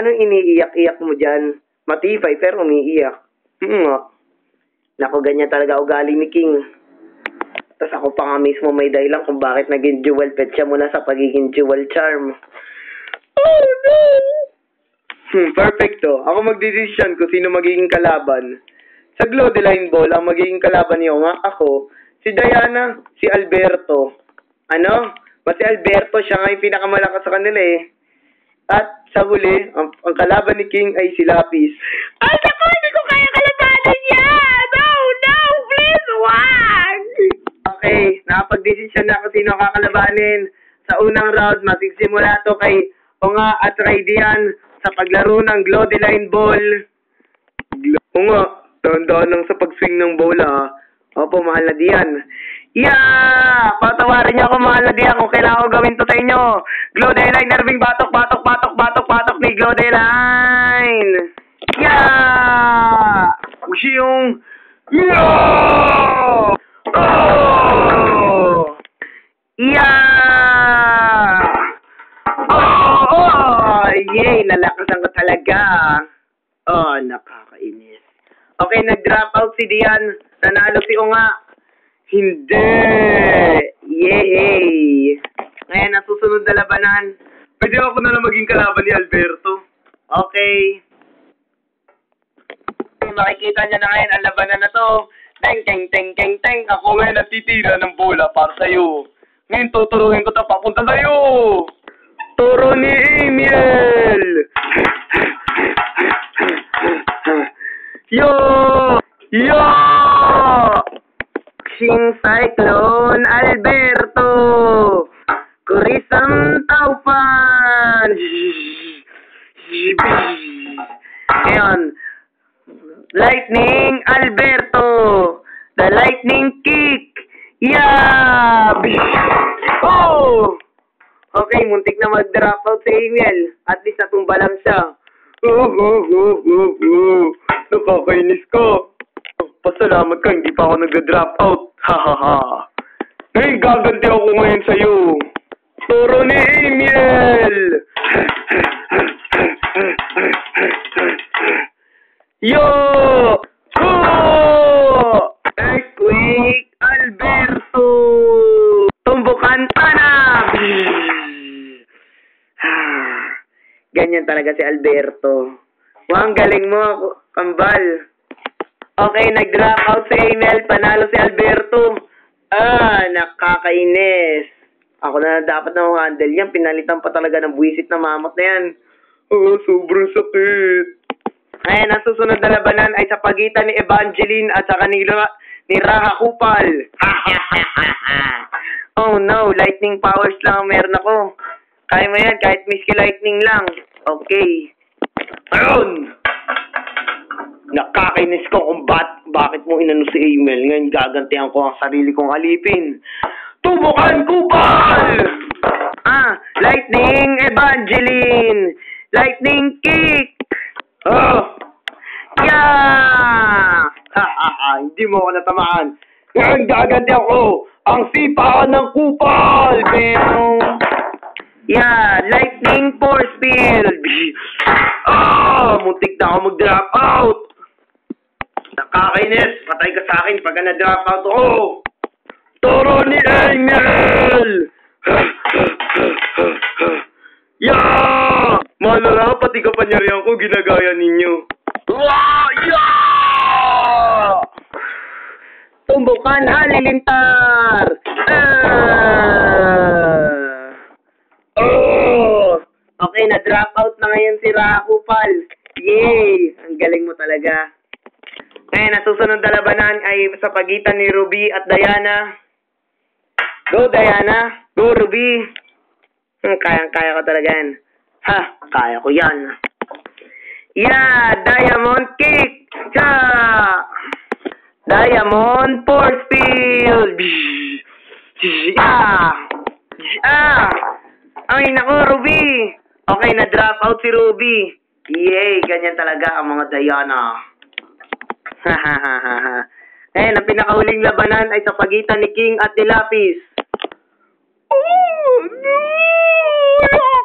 Anong iniiyak-iyak mo dyan? Matibay pero umiiyak. Nga. Naku, ganyan talaga ugali ni King. Tapos ako pa nga mismo may dahilan kung bakit naging jewel pet siya mula sa pagiging jewel charm. Oh, no! Perfecto. Ako magdesisyon kung sino magiging kalaban. Sa Glodeline Ball, ang magiging kalaban niyo nga ako, si Diana, si Alberto. Ano? Si Alberto, siya nga yung pinakamalakas sa kanila eh. At sa huli, ang kalaban ni King ay si Lapis. Ay, naku, hindi ko kaya kalabanan yan! No, no, please, wag! Okay, nakapag-desisyon na kung sino kakalabanin. Sa unang round, magsisimula to kay Unga at Raidian sa paglaro ng Glodeline Ball. Unga, tandaan lang sa pag-swing ng bola. Opo, mahal na Dian. Yeah! Patawarin niyo ako, mahal na Dian, kung kailangan ko gawin to sa inyo. Glodeline, nerving batok ni Glodeline. Yeah! Yung... Yeah! Oh! Yeah! Oh! Yay! Nalakasan ko talaga. Oh, nakakainis. Okay, nag-drop out si Dian. Nanalo si Unga. Hindi! Yay! Ngayon, ang susunod na labanan. Pwede ako na lang maging kalaban ni Alberto. Okay. Makikita niya na ngayon ang labanan na to. Teng, teng, teng, teng, teng. Ako ngayon natitira ng bola para sa'yo. Ngayon tuturuin ko ito papunta sa'yo. Turo ni Emil! Yo! Yo! Xing Cyclone Alberto! Kurisang Taupan! Ngayon, Lightning Alberto! The Lightning Kick! Yeah! Oh! Okay, muntik na mag-drop out si Emil. At least natumba lang siya. Nakakainis ka. Pasalamat ka, hindi pa ako nag-drop out. Ha ha ha. Ngayon, gaganti ako ngayon sa'yo. Turo ni Emil! Yo! Oh! Earthquake Alberto! Tumbukan tanap! Ganyan talaga si Alberto. Ang galing mo, kambal. Okay, nag-drop out si Emil. Panalo si Alberto. Nakakainis. Ako na dapat na handle yan. Pinalitan pa talaga ng buwisit na mamot na yan. Sobrang sakit. Ayan, ang susunod na labanan ay sa pagitan ni Evangeline at saka ni Raha Kupal. Oh no, lightning powers lang ang meron ako. Kaya mo yan, kahit Miski Lightning lang. Okay. Ayun! Nakakainis ko kung bakit mo inano si Emil. Ngayon gagantihan ko ang sarili kong alipin. Tubukan Kupal! Lightning Evangeline! Lightning Kick! Oh! Yeah! Hindi mo ako natamaan. Ngayon gaganti ako ang sipaan ng Kupal! Pero... Yeah! Lightning Force Field! Muntik na ako mag-drop out! Nakakainis! Patay ka sa akin pag na-drop out ako! Toro ni Emil! Yeah! Malala, pati kapanyarihan ko ginagaya ninyo. Yeah! Tumbukan halilintar! Okay, na-drop out na ngayon si Rakupal. Yay! Ang galing mo talaga. Ngayon, ang susunod na labanan ay sa pagitan ni Ruby at Diana. Go, Diana! Go, Ruby! Kayang-kaya ko talaga yan. Kaya ko yan. Yeah! Diamond Kick! Cha! Diamond Force Field! Yeah! Ay, naku, Ruby! Okay, na-drop out si Ruby. Yay! Ganyan talaga ang mga Diana. Ngayon, ang pinakahuling labanan ay sa pagitan ni King at ni Lapis. Oh, no!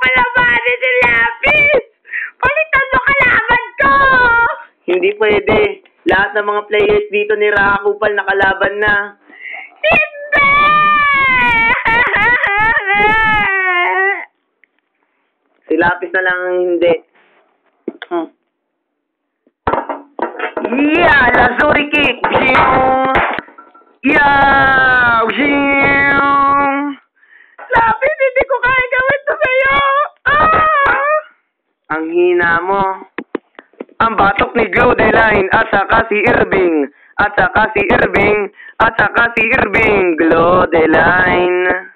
Kalabanin si Lapis! Palit Hindi pwede. Lahat ng mga players dito ni Rakupal nakalaban na. Hindi! Si Lapis na lang ang hindi. Yeah! Lazuri kick! Yeah! Lapis, hindi ko kaya gawin to sa'yo! Ang hina mo. Ang batok ni Glodeline at saka si Irving. At saka si Irving. At saka si Irving. Glodeline.